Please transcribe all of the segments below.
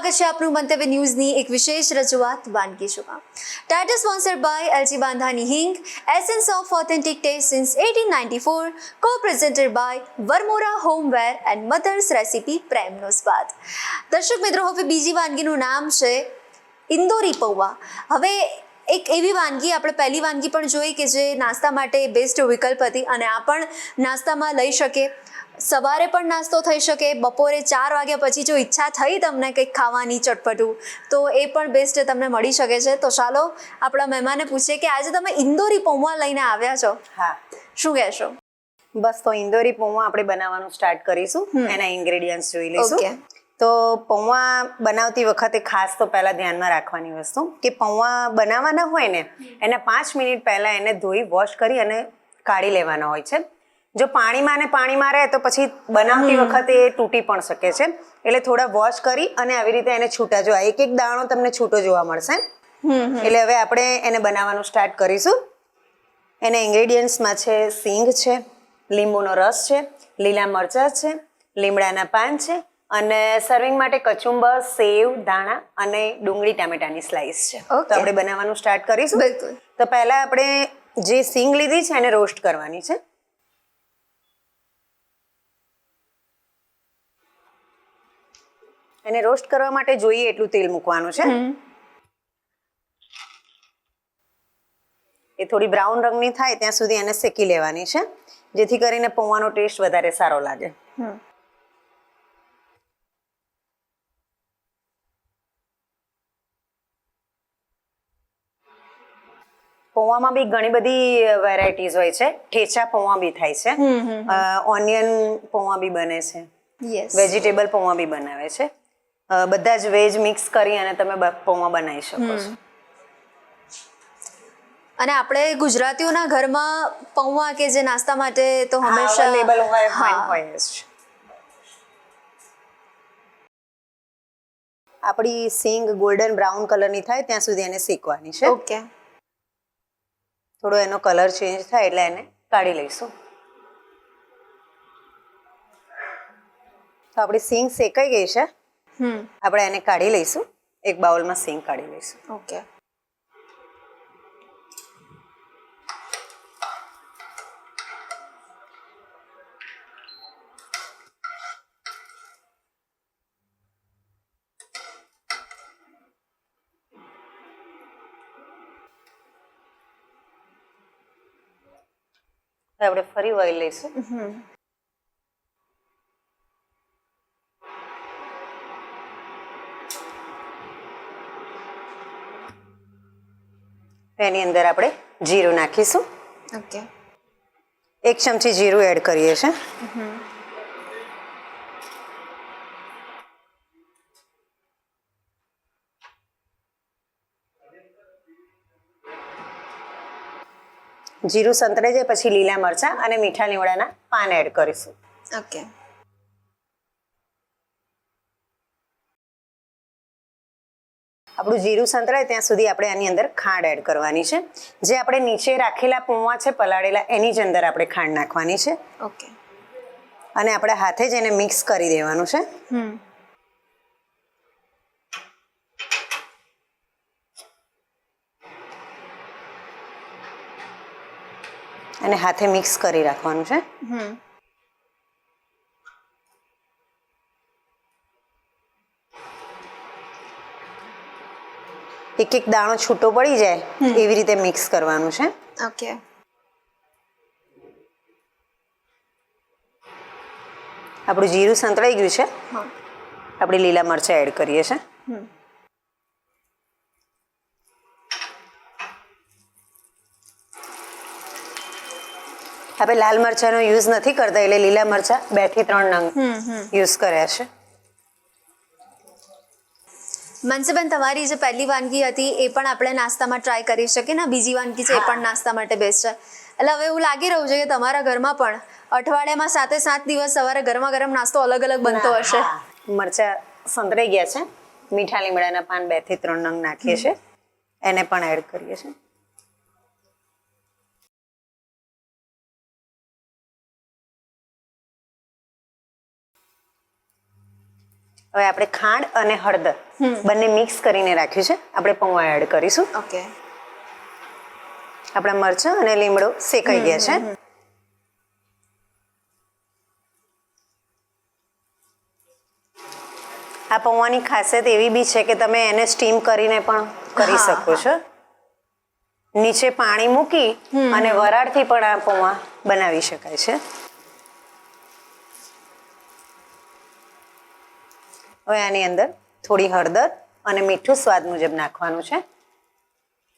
સ્વાગત છે આપનું મંતવ્ય ન્યૂઝની એક વિશેષ રજૂઆત વાનગી શોમાં. Title sponsored by LG Bandhani Hing, essence of authentic taste since 1894, copresented by Varmora homeware and Mother's Recipe પ્રેમનો સ્વાદ. દર્શક મિત્રો, હવે બીજી વાનગીનું નામ છે ઇન્દોરી પૌવા. હવે એક એવી વાનગી આપણે પહેલી વાનગી પણ જોઈ કે જે નાસ્તા માટે બેસ્ટ વિકલ્પ હતી અને આ પણ નાસ્તામાં લઈ શકે. સવારે પણ નાસ્તો થઈ શકે, બપોરે 4 વાગ્યા પછી જો ઈચ્છા થઈ તમને કંઈક ખાવાની ચટપટું તો એ પણ બેસ્ટ તમને મળી શકે છે. તો ચાલો આપણા મહેમાનને પૂછીએ કે આજે તમે ઇન્દોરી પૌવા લઈને આવ્યા છો. હા, શું કહેશો? બસ તો ઇન્દોરી પૌવા આપણે બનાવવાનું સ્ટાર્ટ કરીશું. એના ઇન્ગ્રેડિયન્ટ્સ જોઈ લઈશું. ઓકે. તો પૌવા બનાવતી વખતે ખાસ તો પહેલા ધ્યાનમાં રાખવાની વસ્તુ કે પૌવા બનાવવાના હોય ને એના 5 મિનિટ પહેલા એને ધોઈ વોશ કરી અને કાઢી લેવાના હોય છે. જો પાણીમાં ને પાણીમાં રહે તો પછી બનાવતી વખતે એ તૂટી પણ શકે છે. એટલે થોડા વોશ કરી અને આવી રીતે એને છૂટા જોવા, એક એક દાણો તમને છૂટો જોવા મળશે. એટલે હવે આપણે એને બનાવવાનું સ્ટાર્ટ કરીશું. એના ઇન્ગ્રેડિયન્ટ્સમાં છે સિંગ છે, લીંબુનો રસ છે, લીલા મરચાં છે, લીમડાના પાન છે અને સર્વિંગ માટે કચુંબર, સેવ, ધાણા અને ડુંગળી ટામેટાની સ્લાઇસ છે. તો આપણે બનાવવાનું સ્ટાર્ટ કરીશું. બિલકુલ. તો પહેલા આપણે જે સિંગ લીધી છે એને રોસ્ટ કરવાની છે. એને રોસ્ટ કરવા માટે જોઈએ એટલું તેલ મૂકવાનું છે. એ થોડી બ્રાઉન રંગની થાય ત્યાં સુધી એને શેકી લેવાની છે, જેથી કરીને પૌવાનો ટેસ્ટ વધારે સારો લાગે. પૌવામાં બી ઘણી બધી વેરાયટીઝ હોય છે. ઠેચા પૌવા બી થાય છે, ઓનિયન પૌવા બી બને છે, વેજીટેબલ પૌવા બી બનાવે છે. બધા જ વેજ મિક્સ કરી અને તમે પૌવા બનાવી શકો છો. અને આપણે ગુજરાતીઓના ઘરમાં પૌવા કે જે નાસ્તા માટે તો હંમેશા અવેલેબલ હોય જ. આપણી સિંગ ગોલ્ડન બ્રાઉન કલરની થાય ત્યાં સુધી એને શેકવાની છે. ઓકે. થોડો એનો કલર ચેન્જ થાય એટલે એને કાઢી લઈશું. તો આપણી સિંગ શેકાઈ ગઈ છે. આપણે એને કાઢી લઈશું. એક બાઉલમાં સિંગ કાઢી લઈશું. ઓકે. આપણે ફરી ઓઇલ લઈશું. એની અંદર આપણે જીરું નાખીશું. ઓકે. 1 ચમચી જીરું એડ કરીએ છીએ. જીરું સંતળાઈ જાય પછી લીલા મરચાં અને મીઠા લીમડાના પાન એડ કરીશું. ઓકે. આપણું જીરું સંતળાય ત્યાં સુધી આપણે આની અંદર ખાંડ એડ કરવાની છે. જે આપણે નીચે રાખેલા પૌવા છે પલાળેલા એની જ અંદર આપણે ખાંડ નાખવાની છે. ઓકે. અને આપણે હાથે જ એને મિક્સ કરી દેવાનું છે. અને હાથે મિક્સ કરી રાખવાનું છે. એક એક દાણો છૂટો પડી જાય એવી રીતે મિક્સ કરવાનું છે. ઓકે. આપણું જીરું સંતળાઈ ગયું છે. આપણે લીલા મરચાં એડ કરીએ છીએ. આપણે લાલ મરચાંનો યુઝ નથી કરતા એટલે લીલા મરચાં 2 થી 3 નંગ યુઝ કર્યા છે. મનસુબેન, તમારી જે પહેલી વાનગી હતી એ પણ આપણે નાસ્તામાં ટ્રાય કરી શકીએ ને. બીજી વાનગી છે એ પણ નાસ્તા માટે બેસ્ટ છે. એટલે હવે એવું લાગી રહ્યું છે કે તમારા ઘરમાં પણ અઠવાડિયામાં 7 દિવસ સવારે ગરમા ગરમ નાસ્તો અલગ અલગ બનતો હશે. મરચાં સંતળાઈ ગયા છે. મીઠા લીમડાના પાન 2 થી 3 નંગ નાખીએ છીએ. એને પણ એડ કરીએ છીએ. હવે આપણે ખાંડ અને હળદર બંને મિક્સ કરીને રાખ્યું છે. આપણે પૌવા એડ કરીશું. ઓકે. આપણા મરચાં અને લીમડો શેકાઈ ગયા છે. આ પૌવાની ખાસિયત એવી બી છે કે તમે એને સ્ટીમ કરીને પણ કરી શકો છો. નીચે પાણી મૂકી અને વરાળથી પણ આ પૌવા બનાવી શકાય છે. હવે આની અંદર થોડી હળદર અને મીઠું સ્વાદ મુજબ નાખવાનું છે.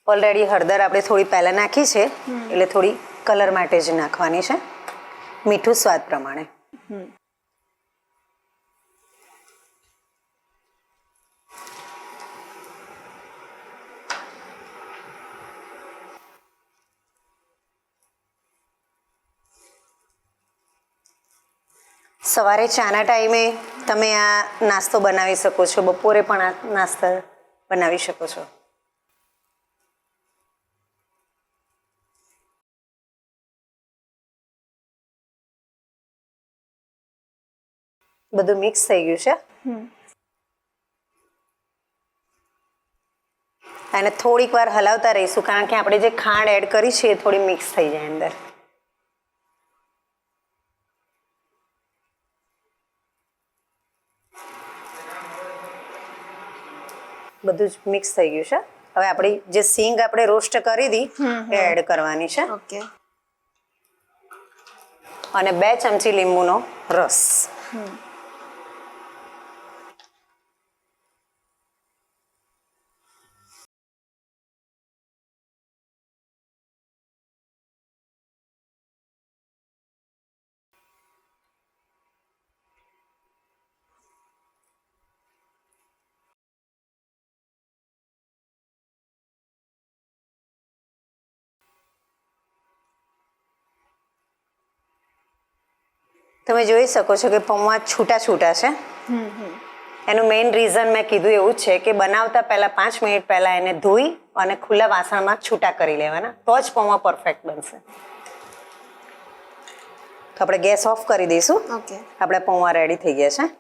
ઓલરેડી હળદર આપણે થોડી પહેલાં નાખી છે એટલે થોડી કલર માટે જ નાખવાની છે. મીઠું સ્વાદ પ્રમાણે. સવારે ચાના ટાઈમે તમે આ નાસ્તો બનાવી શકો છો. બપોરે પણ આ નાસ્તા બનાવી શકો છો. બધું મિક્સ થઈ ગયું છે. અને થોડીક વાર હલાવતા રહીશું કારણ કે આપણે જે ખાંડ એડ કરી છે એ થોડી મિક્સ થઈ જાય અંદર. બધું જ મિક્સ થઈ ગયું છે. હવે આપણી જે સીંગ આપણે રોસ્ટ કરી હતી એ એડ કરવાની છે. ઓકે. અને 2 ચમચી લીંબુનો રસ. તમે જોઈ શકો છો કે પૌવા છૂટા છૂટા છે. એનું મેઇન રીઝન મેં કીધું એવું જ છે કે બનાવતા પહેલા 5 મિનિટ પહેલા એને ધોઈ અને ખુલ્લા વાસણમાં છૂટા કરી લેવાના તો જ પૌવા પરફેક્ટ બનશે. તો આપણે ગેસ ઓફ કરી દઈશું. ઓકે. આપણા પૌવા રેડી થઈ ગયા છે.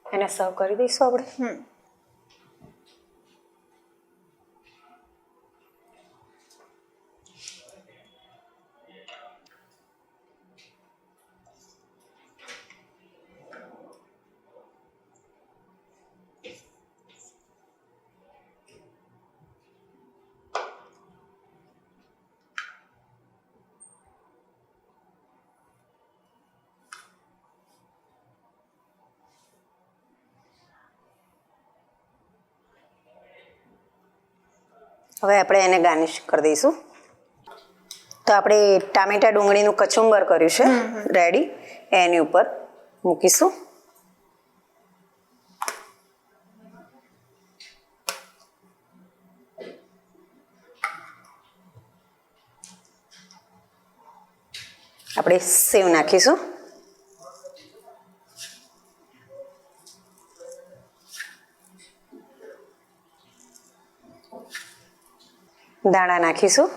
એને સર્વ કરી દઈશું આપણે. હવે આપણે એને ગાર્નિશ કરી દઈશું. તો આપણે ટામેટા ડુંગળીનું કચુંબર કર્યું છે રેડી, એની ઉપર મૂકીશું. આપણે સેવ નાખીશું. દાણા નાખીશું.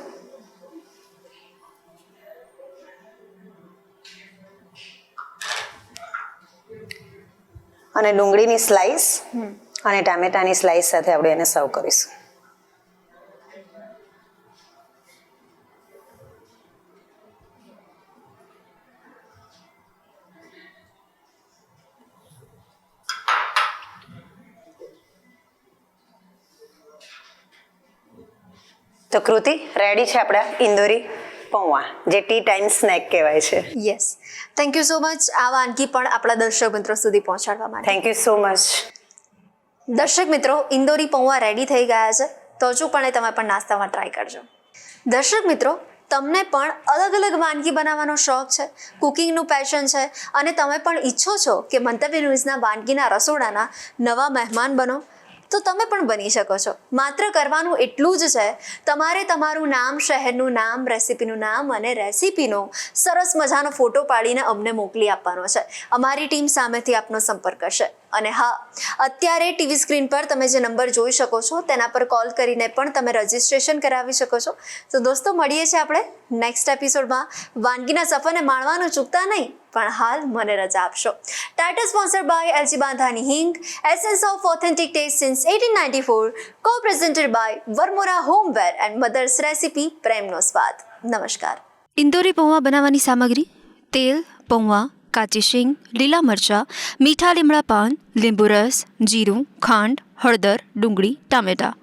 અને ડુંગળીની સ્લાઈસ અને ટામેટાની સ્લાઈસ સાથે આપણે એને સર્વ કરીશું. તો કૃતિ રેડી છે આપણા ઇન્દોરી પૌવા, જે ટી ટાઈમ સ્નેક કહેવાય છે. Yes, thank you so much આ વાનગી પણ આપણા દર્શક મિત્રો સુધી પહોંચાડવા માટે. Thank you so much. દર્શક મિત્રો, ઇન્દોરી પૌવા રેડી થઈ ગયા છે, તો ચોક્કસપણે તમે પણ નાસ્તામાં ટ્રાય કરજો. દર્શક મિત્રો, તમને પણ અલગ અલગ વાનગી બનાવવાનો શોખ છે, કુકિંગનું પેશન છે અને તમે પણ ઈચ્છો છો કે મંતવ્ય ન્યૂઝના વાનગીના રસોડાના નવા મહેમાન બનો, તો તમે પણ બની શકો છો. માત્ર કરવાનું એટલું જ છે, તમારે તમારું નામ, શહેરનું નામ, રેસીપીનું નામ અને રેસીપીનો સરસ મજાનો ફોટો પાડીને અમને મોકલી આપવાનો છે. અમારી ટીમ સામેથી આપનો સંપર્ક કરશે અને હા, અત્યારે ટીવી સ્ક્રીન પર તમે જે નંબર જોઈ શકો છો તેના પર કોલ કરીને પણ તમે રજિસ્ટ્રેશન કરાવી શકો છો. તો દોસ્તો, મળીએ છીએ આપણે નેક્સ્ટ એપિસોડમાં. વાનગીના સફરને માણવાનું ચૂકતા નહીં, પણ હાલ મને રજા આપશો. Title sponsored by LG Bandhani Hing, essence of authentic taste since 1894, co-presented by Varmora homeware and Mother's Recipe, પ્રેમનો સ્વાદ. નમસ્કાર. ઇન્દોરી પૌવા બનાવવાની સામગ્રી: તેલ, પૌવા, કાચી શીંગ, લીલા મરચાં, મીઠા લીમડા પાન, લીંબુ રસ, જીરું, ખાંડ, હળદર, ડુંગળી, ટામેટાં.